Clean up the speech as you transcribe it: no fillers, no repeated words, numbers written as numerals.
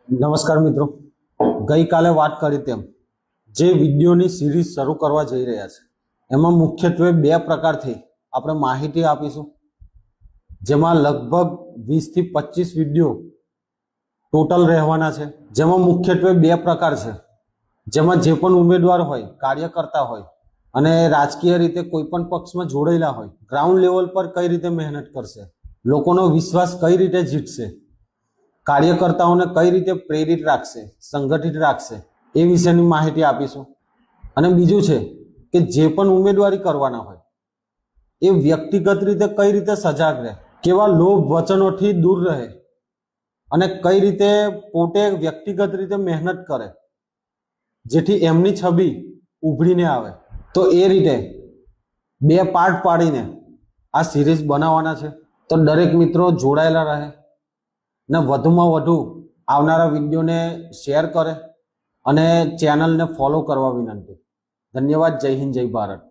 નમસ્કાર મિત્રો, ગઈકાલે વાત કરી તેમ જે વિડીયોની સિરીઝ શરૂ કરવા જઈ રહ્યા છે એમાં મુખ્યત્વે બે પ્રકારથી આપણે માહિતી આપીશું, જેમાં લગભગ 20 થી 25 વિડીયો ટોટલ રહેવાના છે। જેમાં મુખ્યત્વે બે પ્રકાર છે, જેમાં જે પણ ઉમેદવાર હોય, કાર્યકર્તા હોય અને રાજકીય રીતે કોઈ પણ પક્ષમાં જોડાયેલા હોય, ગ્રાઉન્ડ લેવલ પર કઈ રીતે મહેનત કરશે, લોકોનો વિશ્વાસ કઈ રીતે જીતશે, કાર્યકર્તાઓને કઈ રીતે પ્રેરિત રાખશે, સંગઠિત રાખશે, એ વિશેની માહિતી આપીશું। અને બીજું છે કે જે પણ ઉમેદવારી કરવાના હોય એ વ્યક્તિગત રીતે કઈ રીતે સજાગ રહે, કેવા લોભ વચનોથી દૂર રહે અને કઈ રીતે પોતે વ્યક્તિગત રીતે મહેનત કરે જેથી એમની છબી ઉભરીને આવે। તો એ રીતે બે પાર્ટ પાડીને આ સિરીઝ બનાવવાના છે, તો દરેક મિત્રો જોડાયેલા રહે ને વધુમાં વધુ આવનારા વિડીયોને શેર કરે અને ચેનલને ફોલો કરવા વિનંતી। ધન્યવાદ। જય હિન્દ, જય ભારત।